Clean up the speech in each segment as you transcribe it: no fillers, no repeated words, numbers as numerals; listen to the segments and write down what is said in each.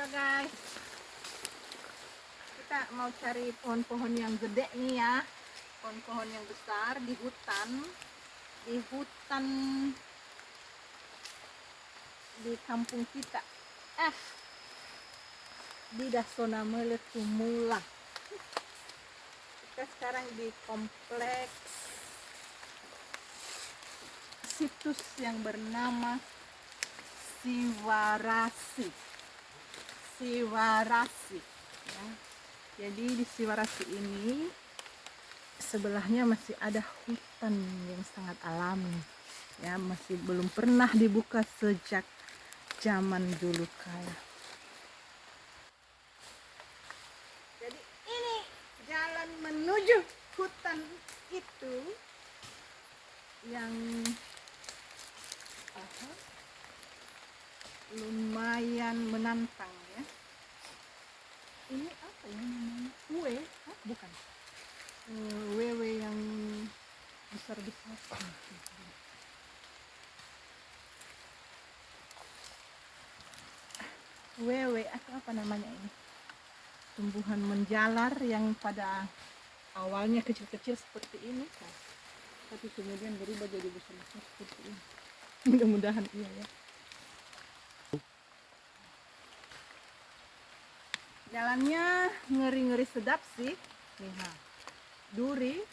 Halo guys, kita mau cari pohon-pohon yang gede nih ya, pohon-pohon yang besar di hutan di kampung kita, di Dasona Meletumula. Kita sekarang di kompleks situs yang bernama Siwarasi ya. Jadi di Siwarasi ini sebelahnya masih ada hutan yang sangat alami ya, masih belum pernah dibuka sejak zaman dulu kala. Jadi ini jalan menuju hutan itu yang lumayan menantang ya. Ini apa ya namanya? Kue? Bukan. Wewe yang besar-besar. Wewe atau apa namanya ini? Tumbuhan menjalar yang pada awalnya kecil-kecil seperti ini, tapi kemudian berubah jadi besar-besar seperti ini. Mudah-mudahan iya ya. Jalannya ngeri-ngeri sedap sih. Nih, duri.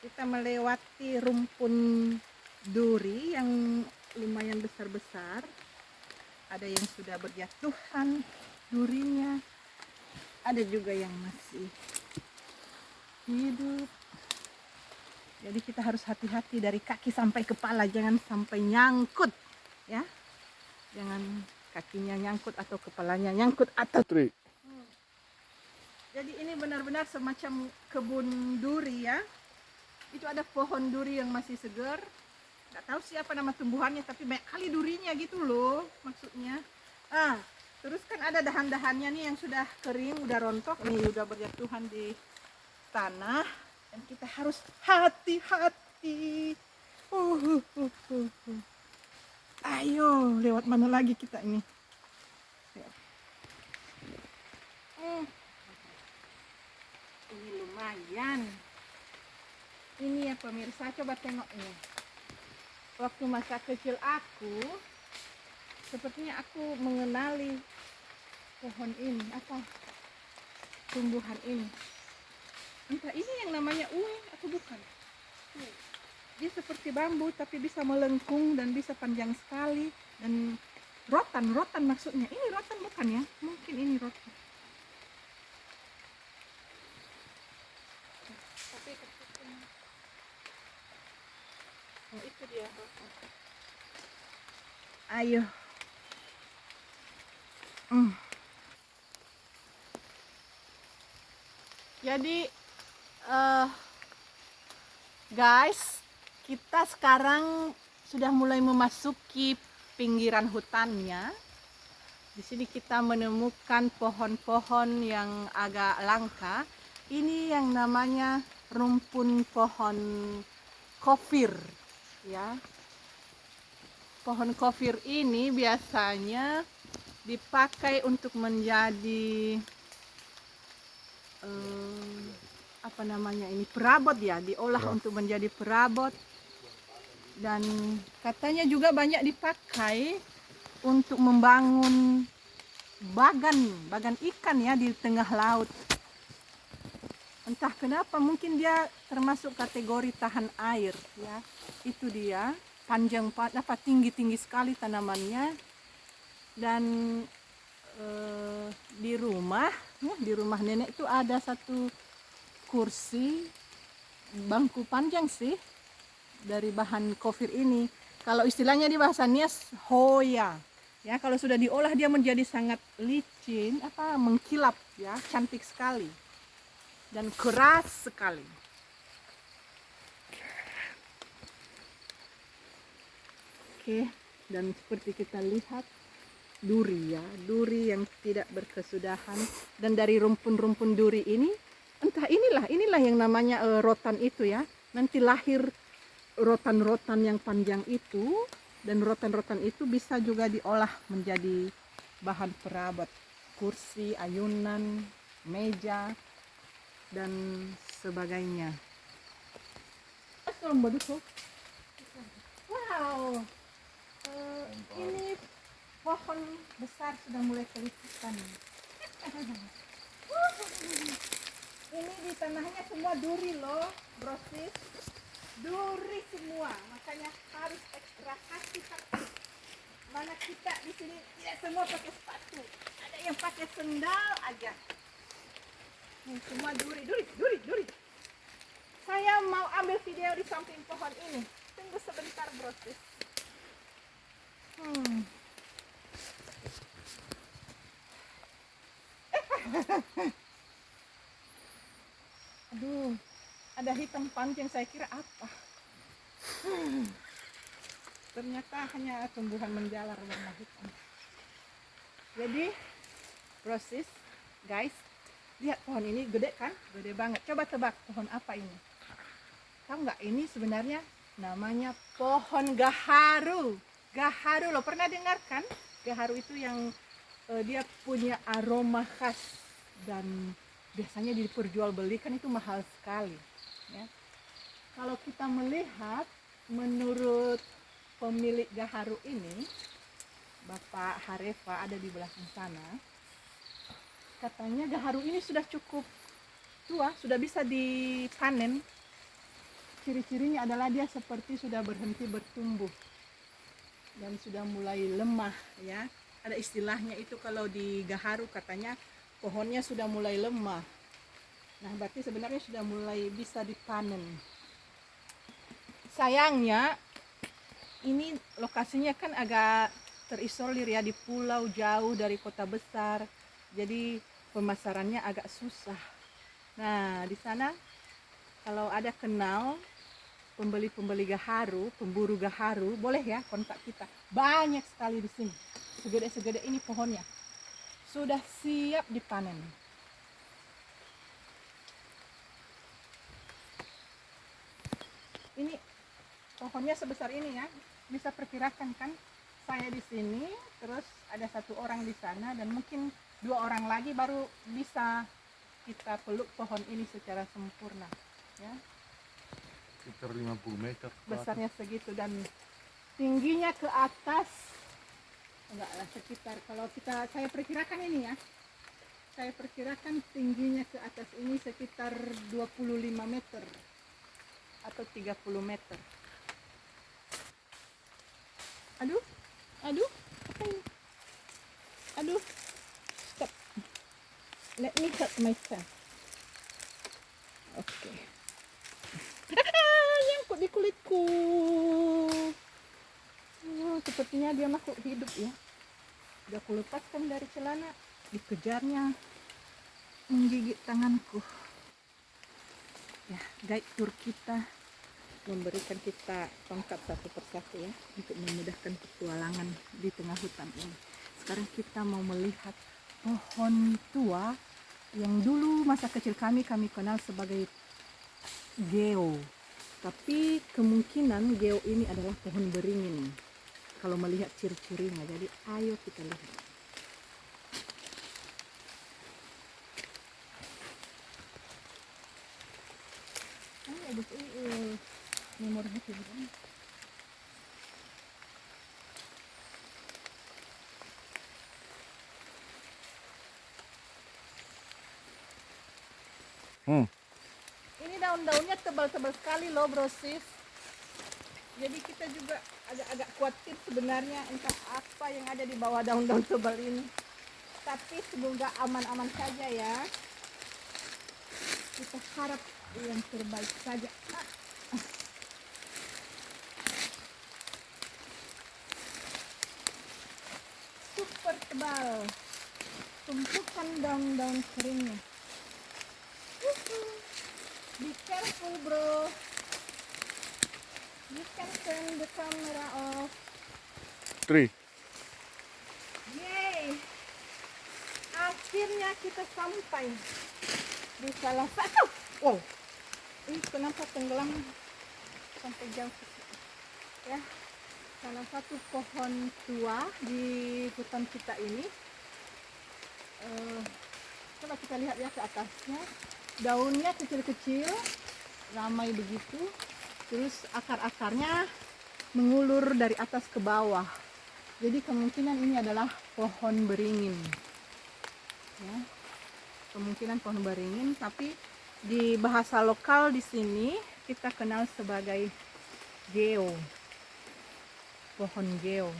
Kita melewati rumpun duri yang lumayan besar-besar. Ada yang sudah berjatuhan durinya. Ada juga yang masih hidup. Jadi kita harus hati-hati dari kaki sampai kepala, jangan sampai nyangkut ya. Jangan kakinya nyangkut atau kepalanya nyangkut atau Jadi ini benar-benar semacam kebun duri ya. Itu ada pohon duri yang masih segar. Nggak tahu siapa nama tumbuhannya, tapi banyak kali durinya gitu loh maksudnya. Terus kan ada dahan-dahannya nih yang sudah kering, udah rontok nih, udah berjatuhan di tanah. Dan kita harus hati-hati. Ayo, lewat mana lagi kita ini? Ini lumayan. Ini ya pemirsa, coba tengok ini. Waktu masa kecil aku, sepertinya aku mengenali pohon ini, apa tumbuhan ini. Entah ini yang namanya uwe atau bukan. Dia seperti bambu tapi bisa melengkung dan bisa panjang sekali, dan rotan maksudnya. Ini rotan bukan ya? Mungkin ini rotan. Tapi oh, itu dia rotan. Ayo. Jadi guys, kita sekarang sudah mulai memasuki pinggiran hutannya. Di sini kita menemukan pohon-pohon yang agak langka. Ini yang namanya rumpun pohon kofir, ya. Pohon kofir ini biasanya dipakai untuk menjadi apa namanya ini, perabot ya, diolah untuk menjadi perabot. Dan katanya juga banyak dipakai untuk membangun bagan ikan ya di tengah laut. Entah kenapa, mungkin dia termasuk kategori tahan air ya. Itu dia, panjang tinggi sekali tanamannya. Dan di rumah nenek itu ada satu kursi bangku panjang sih dari bahan kofir ini. Kalau istilahnya di bahasa Nias hoya ya. Kalau sudah diolah dia menjadi sangat licin, mengkilap ya, cantik sekali dan keras sekali. Oke, dan seperti kita lihat duri ya, duri yang tidak berkesudahan. Dan dari rumpun-rumpun duri ini, entah inilah yang namanya rotan itu ya. Nanti lahir rotan-rotan yang panjang itu, dan rotan-rotan itu bisa juga diolah menjadi bahan perabot, kursi, ayunan, meja, dan sebagainya. Wow, ini pohon besar sudah mulai kelihatan. Ini di tanahnya semua duri loh, brosis. Duri semua, makanya harus ekstra hati-hati. Mana kita di sini tidak semua pakai sepatu, ada yang pakai sendal aja. Ini semua duri. Saya mau ambil video di samping pohon ini. Tunggu sebentar, brosis. Aduh, ada hitam panjang, saya kira apa? Ternyata hanya tumbuhan menjalar warna hitam. Jadi, proses, guys, lihat pohon ini gede kan? Gede banget. Coba tebak pohon apa ini? Tahu nggak? Ini sebenarnya namanya pohon gaharu. Gaharu loh, pernah dengar kan? Gaharu itu yang dia punya aroma khas dan biasanya diperjualbelikan itu mahal sekali. Ya. Kalau kita melihat, menurut pemilik gaharu ini, Bapak Harefa ada di belakang sana, katanya gaharu ini sudah cukup tua, sudah bisa dipanen. Ciri-cirinya adalah dia seperti sudah berhenti bertumbuh dan sudah mulai lemah, ya. Ada istilahnya itu kalau di gaharu katanya pohonnya sudah mulai lemah. Nah, berarti sebenarnya sudah mulai bisa dipanen. Sayangnya ini lokasinya kan agak terisolir ya, di pulau jauh dari kota besar. Jadi pemasarannya agak susah. Nah, di sana kalau ada kenal pembeli-pembeli gaharu, pemburu gaharu, boleh ya kontak kita. Banyak sekali di sini. Segede-segede ini pohonnya. Sudah siap dipanen. Ini pohonnya sebesar ini ya. Bisa perkirakan kan, saya di sini, terus ada satu orang di sana, dan mungkin 2 orang lagi baru bisa kita peluk pohon ini secara sempurna, ya. Sekitar 50 meter. Besarnya segitu dan tingginya ke atas, enggak lah, sekitar, kalau saya perkirakan ini ya, saya perkirakan tingginya ke atas ini sekitar 25 meter atau 30 meter. Aduh, apa ini? Aduh, stop. Let me cut myself. Oke. Nyangkut di kulitku. Sepertinya dia makhluk hidup ya. Udah aku lepaskan dari celana, dikejarnya menggigit tanganku. Ya, guide tour kita memberikan kita tongkat satu persatu ya, untuk memudahkan petualangan di tengah hutan ini. Sekarang kita mau melihat pohon tua yang dulu masa kecil kami kenal sebagai geo. Tapi kemungkinan geo ini adalah pohon beringin kalau melihat ciri-cirinya. Jadi ayo kita lihat. Nomor gitu kan. Ini daun-daunnya tebal-tebal sekali loh, brosis. Jadi kita juga agak-agak khawatir sebenarnya entah apa yang ada di bawah daun-daun tebal ini. Tapi semoga aman-aman saja ya. Kita harap yang terbaik saja. Super tebal, tumpukan daun-daun keringnya. Be careful bro, you can turn the camera off. 3. Yay, akhirnya kita sampai di salah satu. Wow, ini kenapa tenggelam sampai jauh ke situ ya. Salah satu pohon tua di hutan kita ini Coba kita lihat ya ke atasnya, daunnya kecil-kecil, ramai begitu, terus akar-akarnya mengulur dari atas ke bawah. Jadi kemungkinan ini adalah pohon beringin, ya, kemungkinan pohon beringin. Tapi di bahasa lokal di sini kita kenal sebagai geo, pohon geo,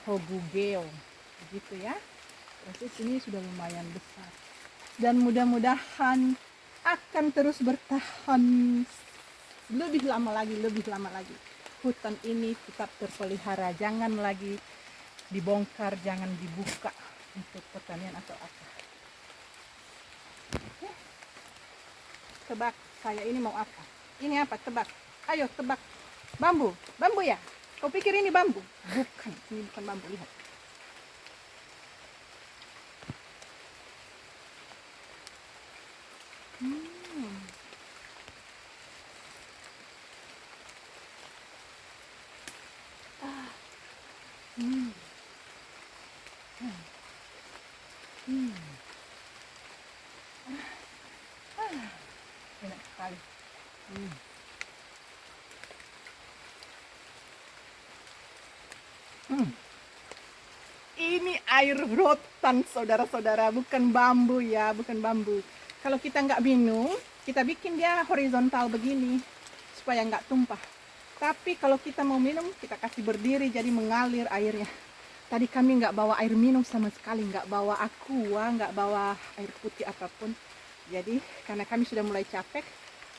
hogu geo, begitu ya. Proses ini sudah lumayan besar dan mudah-mudahan akan terus bertahan lebih lama lagi. Hutan ini tetap terpelihara, jangan lagi dibongkar, jangan dibuka untuk pertanian atau apa. Oke. Tebak saya ini mau apa? Ini apa? Tebak. Ayo tebak. Bambu ya? Kau pikir ini bambu? Bukan, ini bukan bambu, lihat. Enak sekali. Ini air rotan, saudara-saudara, bukan bambu ya, bukan bambu. Kalau kita nggak minum, kita bikin dia horizontal begini supaya nggak tumpah. Tapi kalau kita mau minum, kita kasih berdiri jadi mengalir airnya. Tadi kami nggak bawa air minum sama sekali, nggak bawa aqua, nggak bawa air putih apapun. Jadi karena kami sudah mulai capek,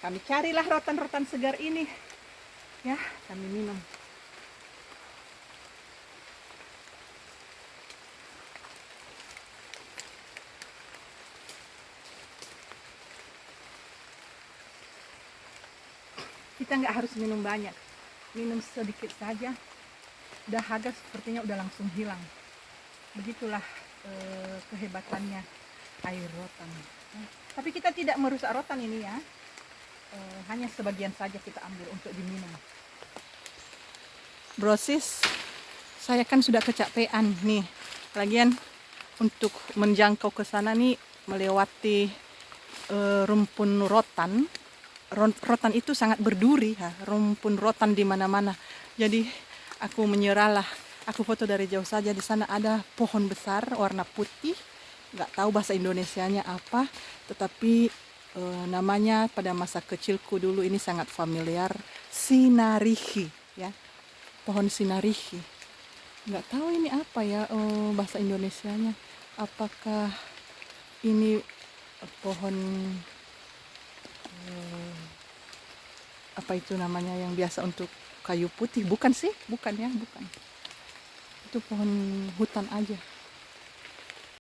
kami carilah rotan-rotan segar ini. Ya, kami minum. Kita nggak harus minum banyak, minum sedikit saja, dahaga sepertinya udah langsung hilang. Begitulah kehebatannya air rotan. Tapi kita tidak merusak rotan ini ya, hanya sebagian saja kita ambil untuk diminum. Brosis, saya kan sudah kecapean nih. Lagian untuk menjangkau ke sana nih melewati rumpun rotan. Rotan itu sangat berduri, ya. Rumpun rotan di mana-mana. Jadi aku menyerahlah. Aku foto dari jauh saja. Di sana ada pohon besar warna putih. Nggak tahu bahasa Indonesianya apa, tetapi namanya pada masa kecilku dulu ini sangat familiar, sinarihi, ya. Pohon sinarihi. Nggak tahu ini apa ya bahasa Indonesianya. Apakah ini pohon apa itu namanya yang biasa untuk kayu putih? Bukan sih, bukan ya, bukan. Itu pohon hutan aja.